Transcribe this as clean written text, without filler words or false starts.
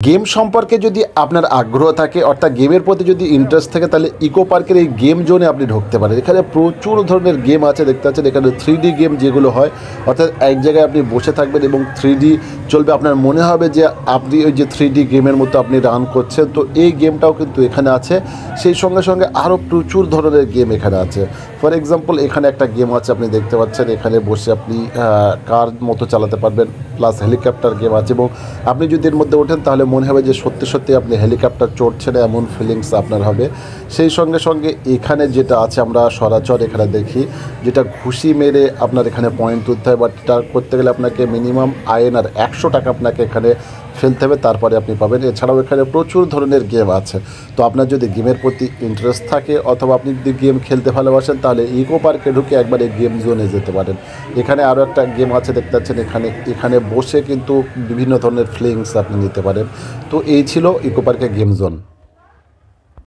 Game সম্পর্কে যদি আপনার আগ্রহ থাকে অর্থাৎ গেমের প্রতি যদি ইন্টারেস্ট থাকে তাহলে ইকো পার্কের এই গেম জোনে আপনি ঢুকতে পারেন। এখানে প্রচুর ধরনের গেম আছে, দেখতে পাচ্ছেন এখানে 3D গেম যেগুলো হয়, অর্থাৎ এক জায়গায় আপনি বসে থাকবেন এবং 3D চলবে, আপনার মনে হবে যে আপনি ওই যে 3D গেমের মতো আপনি রান করছেন। তো এই গেমটাও কিন্তু এখানে আছে, সেই সঙ্গে সঙ্গে আরও প্রচুর ধরনের গেম এখানে আছে। ফর এক্সাম্পল এখানে একটা গেম আছে, আপনি দেখতে পাচ্ছেন এখানে বসে আপনি কার মতো চালাতে পারবেন, প্লাস হেলিকপ্টার গেম আছে এবং আপনি যদি এর মধ্যে ওঠেন তাহলে মনে হবে যে সত্যি সত্যি আপনি হেলিকপ্টার চড়ছেন, এমন ফিলিংস আপনার হবে। সেই সঙ্গে সঙ্গে এখানে যেটা আছে আমরা সরাসর এখানে দেখি, যেটা ঘুষি মেরে আপনার এখানে পয়েন্ট তুলতে হয়, বাট এটা করতে গেলে আপনাকে মিনিমাম INR 100 টাকা আপনাকে এখানে ফেলতে হবে, তারপরে আপনি পাবেন। এছাড়াও এখানে প্রচুর ধরনের গেম আছে। তো আপনার যদি গেমের প্রতি ইন্টারেস্ট থাকে অথবা আপনি যদি গেম খেলতে ভালোবাসেন তাহলে ইকো পার্কে ঢুকে একবার এই গেম জোনে যেতে পারেন। এখানে আরও একটা গেম আছে, দেখতে পাচ্ছেন এখানে বসে কিন্তু বিভিন্ন ধরনের ফিলিংস আপনি নিতে পারেন। তো এই ছিল ইকো পার্কের গেম জোন।